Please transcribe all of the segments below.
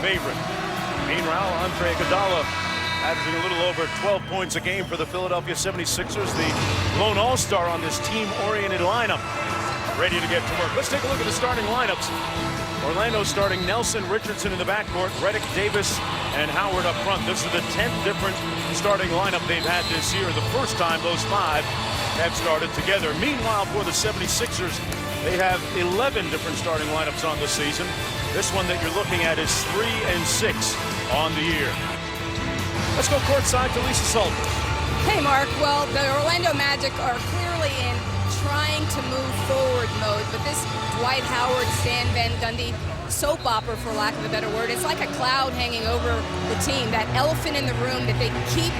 favorite. Meanwhile, Andre Iguodala averaging a little over 12 points a game for the Philadelphia 76ers, the lone all-star on this team-oriented lineup, ready to get to work. Let's take a look at the starting lineups. Orlando starting Nelson, Richardson in the backcourt, Redick, Davis, and Howard up front. This is the 10th different starting lineup they've had this year. The first time those five have started together. Meanwhile, for the 76ers, they have 11 different starting lineups on the season. This one that you're looking at is 3-6 on the year. Let's go courtside to Lisa Salters. Hey, Mark. Well, the Orlando Magic are clearly in trying to move forward mode, but this Dwight Howard, Stan Van Gundy soap opera, for lack of a better word, it's like a cloud hanging over the team, that elephant in the room that they keep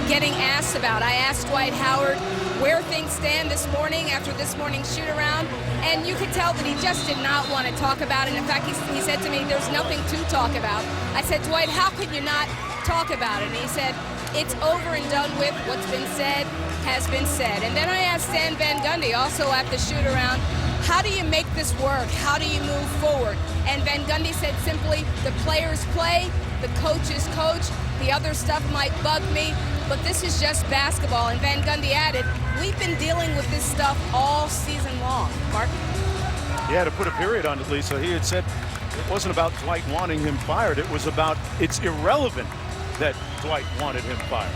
getting asked about. I asked Dwight Howard where things stand this morning after this morning's shoot-around, and you could tell that he just did not want to talk about it. In fact, he said to me, there's nothing to talk about. I said, Dwight, how could you not talk about it? And he said, it's over and done with. What's been said has been said. And then I asked Stan Van Gundy, also at the shoot-around, how do you make this work? How do you move forward? And Van Gundy said simply, the players play, the coaches coach, the other stuff might bug me, but this is just basketball. And Van Gundy added, we've been dealing with this stuff all season long. Mark? Yeah, to put a period on it, Lisa, he had said it wasn't about Dwight wanting him fired. It was about it's irrelevant that Dwight wanted him fired.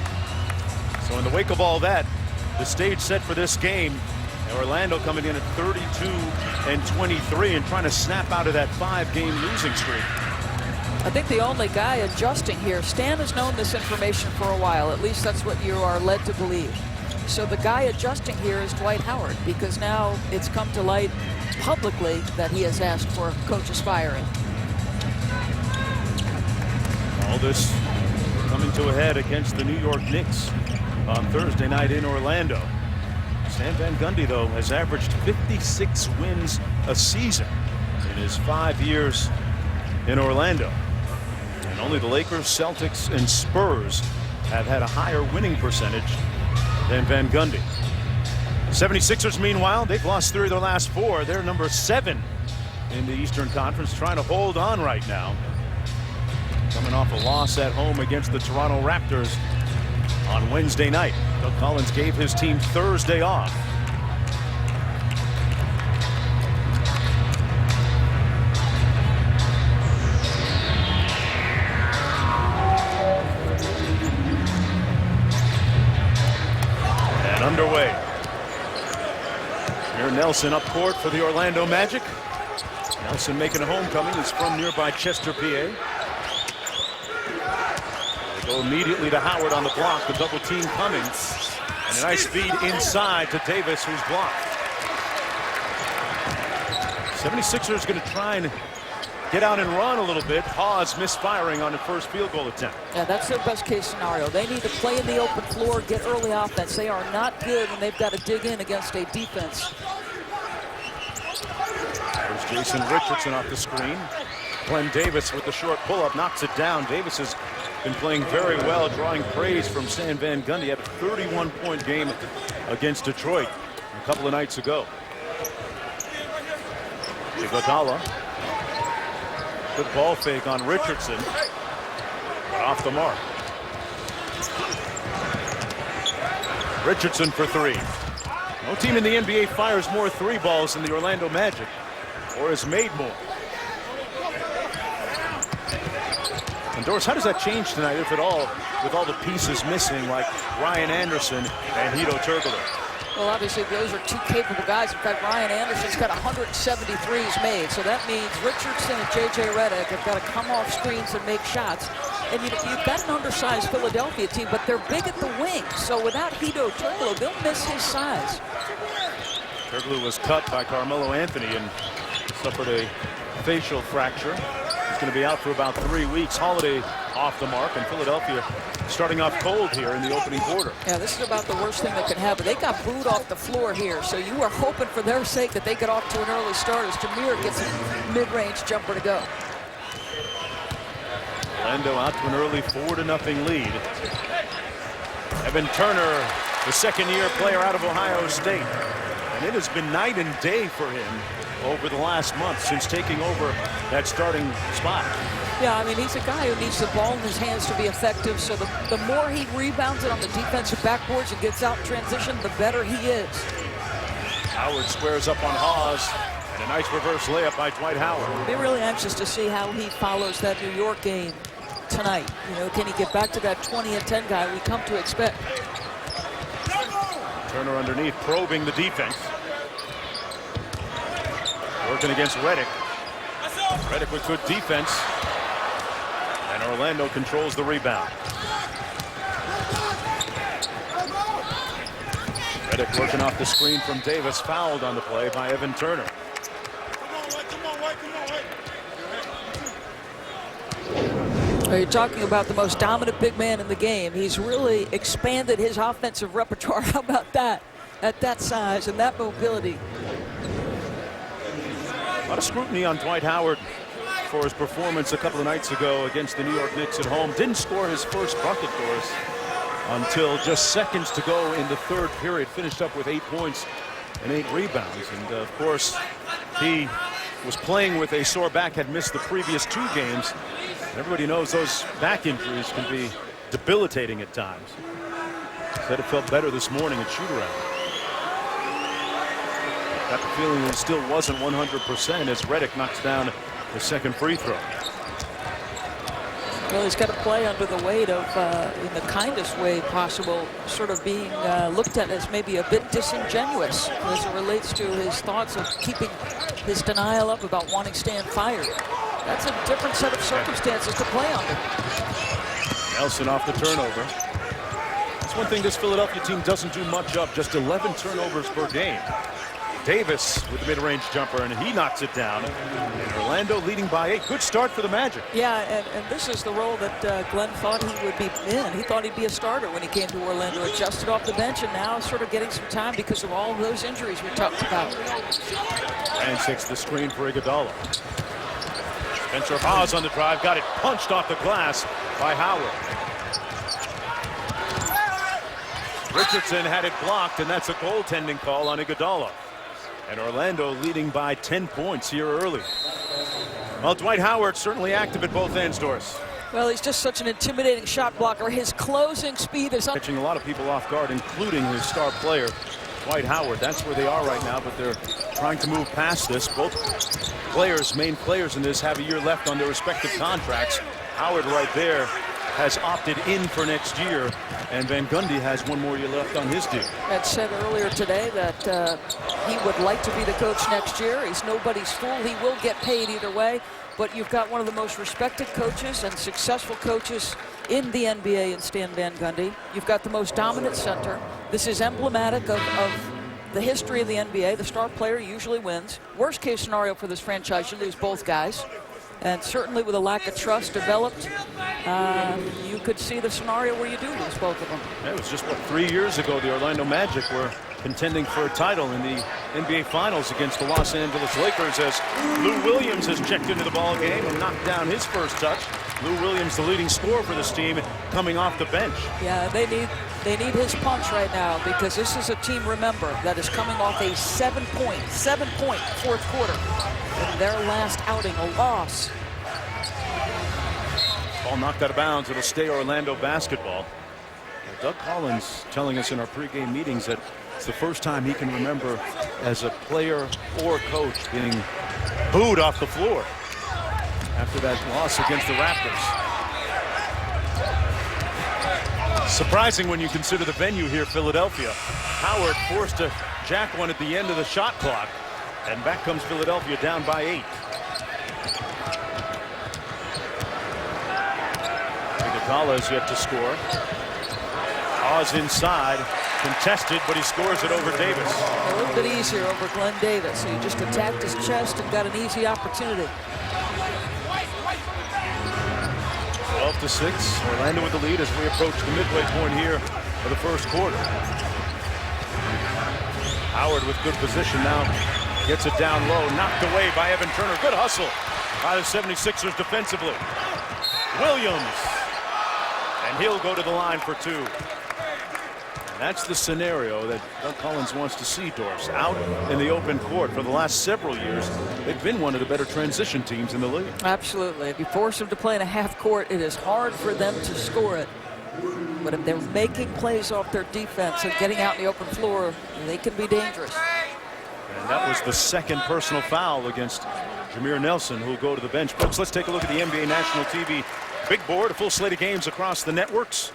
So in the wake of all that, the stage set for this game, Orlando coming in at 32-23 and trying to snap out of that 5-game losing streak. I think the only guy adjusting here, Stan has known this information for a while, at least that's what you are led to believe. So the guy adjusting here is Dwight Howard, because now it's come to light publicly that he has asked for coach's firing. All this coming to a head against the New York Knicks on Thursday night in Orlando. Stan Van Gundy, though, has averaged 56 wins a season in his 5 years in Orlando. And only the Lakers, Celtics, and Spurs have had a higher winning percentage than Van Gundy. 76ers, meanwhile, they've lost 3 of their last 4. They're number 7 in the Eastern Conference, trying to hold on right now. Coming off a loss at home against the Toronto Raptors on Wednesday night. Doug Collins gave his team Thursday off. And underway. Here Nelson up court for the Orlando Magic. Nelson making a homecoming. He's from nearby Chester, PA. Go immediately to Howard on the block. The double team coming. And a nice feed inside to Davis, who's blocked. 76ers going to try and get out and run a little bit. Hawes misfiring on the first field goal attempt. Yeah, that's their best case scenario. They need to play in the open floor, get early offense. They are not good when they've got to dig in against a defense. There's Jason Richardson off the screen. Glenn Davis with the short pull-up knocks it down. Davis has been playing very well, drawing praise from Stan Van Gundy. Had a 31-point game against Detroit a couple of nights ago. Iguodala. Good ball fake on Richardson. But off the mark. Richardson for 3. No team in the NBA fires more 3 balls than the Orlando Magic, or has made more. And Doris, how does that change tonight, if at all, with all the pieces missing, like Ryan Anderson and Hedo Turkoglu? Well, obviously, those are 2 capable guys. In fact, Ryan Anderson's got 173s made. So that means Richardson and J.J. Redick have got to come off screens and make shots. And you've got an undersized Philadelphia team, but they're big at the wings. So without Hedo Turkoglu, they'll miss his size. Turkoglu was cut by Carmelo Anthony and suffered a facial fracture. He's going to be out for about 3 weeks. Holiday off the mark, and Philadelphia starting off cold here in the opening quarter. Yeah, this is about the worst thing that could happen. They got booed off the floor here, so you are hoping for their sake that they get off to an early start as Jameer gets a mid-range jumper to go. Orlando out to an early 4-0 lead. Evan Turner, the second-year player out of Ohio State. And it has been night and day for him over the last month since taking over that starting spot. Yeah, I mean, he's a guy who needs the ball in his hands to be effective. So the more he rebounds it on the defensive backboards and gets out in transition, the better he is. Howard squares up on Hawes, and a nice reverse layup by Dwight Howard. I'll be really anxious to see how he follows that New York game tonight. You know, can he get back to that 20-10 guy we come to expect? Turner underneath, probing the defense. Working against Redick. Redick with good defense. And Orlando controls the rebound. Redick working off the screen from Davis, fouled on the play by Evan Turner. You're talking about the most dominant big man in the game. He's really expanded his offensive repertoire. How about that? At that size and that mobility. A lot of scrutiny on Dwight Howard for his performance a couple of nights ago against the New York Knicks at home. Didn't score his first bucket for us until just seconds to go in the third period. Finished up with 8 points and 8 rebounds. And of course, he was playing with a sore back, had missed the previous 2 games. And everybody knows those back injuries can be debilitating at times. Said it felt better this morning at shoot-around. Got the feeling he still wasn't 100% as Redick knocks down the second free throw. Well, he's got to play under the weight of, in the kindest way possible, sort of being looked at as maybe a bit disingenuous as it relates to his thoughts of keeping his denial up about wanting Stan fired. That's a different set of circumstances to play under. Nelson off the turnover. That's one thing this Philadelphia team doesn't do much of, just 11 turnovers per game. Davis with the mid-range jumper, and he knocks it down. And Orlando leading by 8. Good start for the Magic. Yeah, and this is the role that Glenn thought he would be in. He thought he'd be a starter when he came to Orlando, adjusted off the bench, and now sort of getting some time because of all of those injuries we talked about. And 6 the screen for Iguodala. Spencer Hawes on the drive, got it punched off the glass by Howard. Richardson had it blocked, and that's a goaltending call on Iguodala. And Orlando leading by 10 points here early. Well, Dwight Howard certainly active at both ends, Doris. Well, he's just such an intimidating shot blocker. His closing speed is up. Catching a lot of people off guard, including his star player, Dwight Howard. That's where they are right now, but they're trying to move past this. Both players, main players in this, have a year left on their respective contracts. Howard right there has opted in for next year, and Van Gundy has 1 more year left on his deal. Had said earlier today that he would like to be the coach next year. He's nobody's fool. He will get paid either way, but you've got one of the most respected coaches and successful coaches in the NBA in Stan Van Gundy. You've got the most dominant center. This is emblematic of the history of the NBA. The star player usually wins. Worst case scenario for this franchise, you lose both guys. And certainly with a lack of trust developed, you could see the scenario where you do lose both of them. It was just, 3 years ago the Orlando Magic were contending for a title in the NBA Finals against the Los Angeles Lakers as Lou Williams has checked into the ball game and knocked down his first touch. Lou Williams, the leading scorer for this team, coming off the bench. Yeah, they need his punch right now because this is a team, remember, that is coming off a 7-point fourth quarter in their last outing, a loss. Ball knocked out of bounds. It'll stay Orlando basketball. Doug Collins telling us in our pregame meetings that it's the first time he can remember as a player or coach being booed off the floor after that loss against the Raptors. Surprising when you consider the venue here, Philadelphia. Howard forced to jack one at the end of the shot clock, and back comes Philadelphia down by 8. Iguodala is yet to score. Hawes inside, contested, but he scores it over Davis. A little bit easier over Glenn Davis. He just attacked his chest and got an easy opportunity. 12-6. Orlando with the lead as we approach the midway point here of the first quarter. Howard with good position now. Gets it down low. Knocked away by Evan Turner. Good hustle by the 76ers defensively. Williams. And he'll go to the line for 2. And That's the scenario that Doug Collins wants to see, Doris, out in the open court. For the last several years, they've been one of the better transition teams in the league. Absolutely. If you force them to play in a half court, it is hard for them to score it. But if they're making plays off their defense and getting out in the open floor, they can be dangerous. And that was the second personal foul against Jameer Nelson, who will go to the bench. Folks, let's take a look at the NBA National TV big board. A full slate of games across the networks.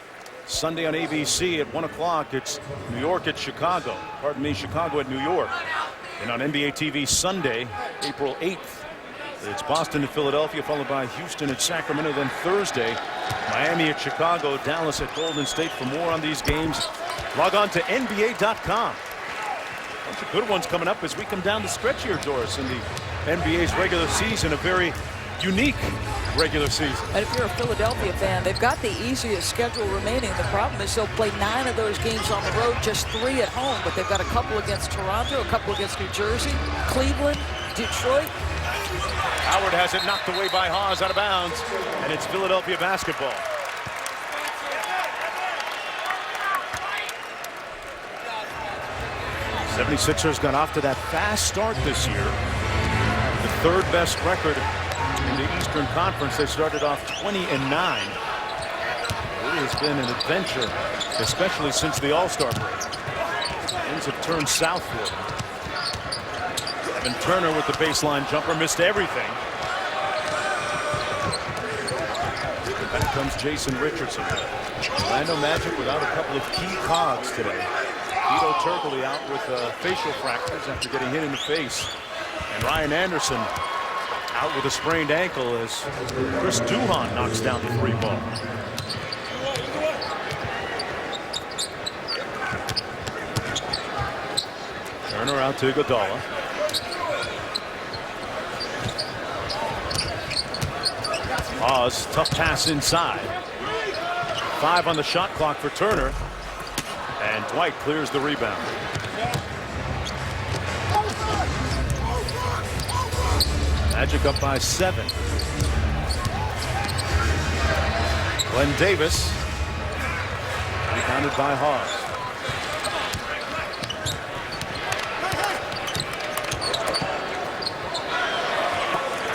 Sunday on ABC at 1 o'clock, it's New York at Chicago. Pardon me, Chicago at New York. And on NBA TV Sunday, April 8th, it's Boston at Philadelphia, followed by Houston at Sacramento. Then Thursday, Miami at Chicago, Dallas at Golden State. For more on these games, log on to NBA.com. A bunch of good ones coming up as we come down the stretch here, Doris, in the NBA's regular season. A very unique regular season. And if you're a Philadelphia fan, they've got the easiest schedule remaining. The problem is they'll play 9 of those games on the road, just 3 at home. But they've got a couple against Toronto, a couple against New Jersey, Cleveland, Detroit. Howard has it knocked away by Haas out of bounds, and it's Philadelphia basketball. The 76ers got off to that fast start this year. The third best record in the Eastern Conference. They started off 20-9. It has been an adventure, especially since the All-Star break. Things have turned south for them. Evan Turner with the baseline jumper, missed everything. Then comes Jason Richardson. Orlando Magic without a couple of key cogs today. Vito Turkoglu out with facial fractures after getting hit in the face. And Ryan Anderson out with a sprained ankle as Chris Duhon knocks down the 3 ball. Turner out to Iguodala. Oz, tough pass inside. 5 on the shot clock for Turner. And Dwight clears the rebound. Magic up by 7. Glenn Davis rebounded by Hawes.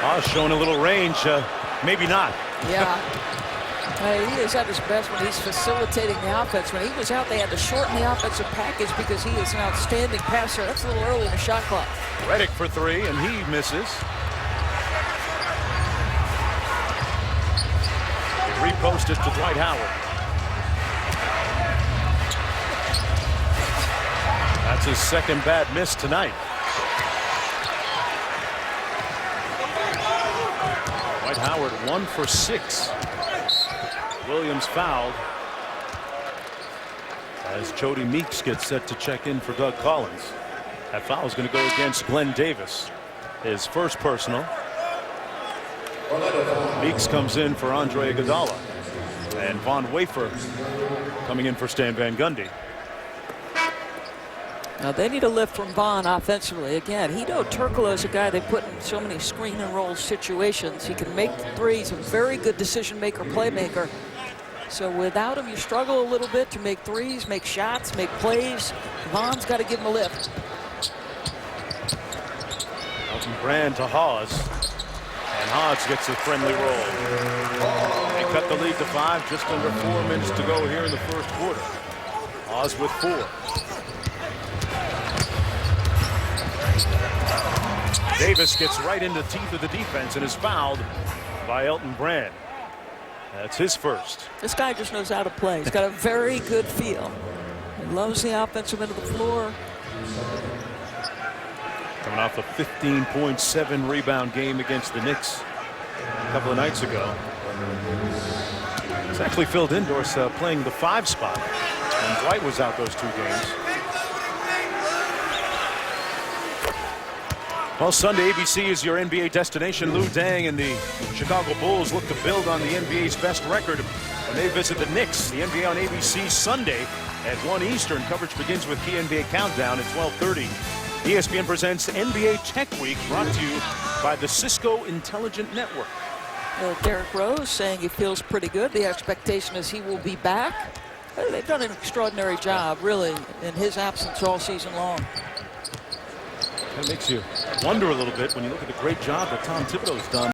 Hawes showing a little range, maybe not. Yeah. He is at his best when he's facilitating the offense. When he was out, they had to shorten the offensive package because he is an outstanding passer. That's a little early in the shot clock. Redick for 3, and he misses. They repost it to Dwight Howard. That's his second bad miss tonight. Dwight Howard 1 for 6. Williams fouled as Jody Meeks gets set to check in for Doug Collins. That foul is going to go against Glenn Davis, his first personal. Meeks comes in for Andre Iguodala, and Von Wafer coming in for Stan Van Gundy. Now they need a lift from Vaughn offensively. Again, Hito Turkoglu is a guy they put in so many screen and roll situations. He can make threes, a very good decision maker, playmaker. So without him, you struggle a little bit to make threes, make shots, make plays. Vaughn's got to give him a lift. Elton Brand to Hawes, and Hawes gets a friendly roll. They cut the lead to 5, just under 4 minutes to go here in the first quarter. Hawes with 4. Davis gets right in the teeth of the defense and is fouled by Elton Brand. That's his first. This guy just knows how to play. He's got a very good feel. He loves the offensive end of the floor. Coming off a 15.7 rebound game against the Knicks a couple of nights ago. He's actually filled indoors playing the 5 spot when Dwight was out those 2 games. Well, Sunday, ABC is your NBA destination. Lou Dang and the Chicago Bulls look to build on the NBA's best record when they visit the Knicks. The NBA on ABC Sunday at 1 Eastern. Coverage begins with key NBA Countdown at 12:30. ESPN presents NBA Tech Week, brought to you by the Cisco Intelligent Network. Derrick Rose saying he feels pretty good. The expectation is he will be back. They've done an extraordinary job, really, in his absence all season long. That makes you wonder a little bit when you look at the great job that Tom Thibodeau's done.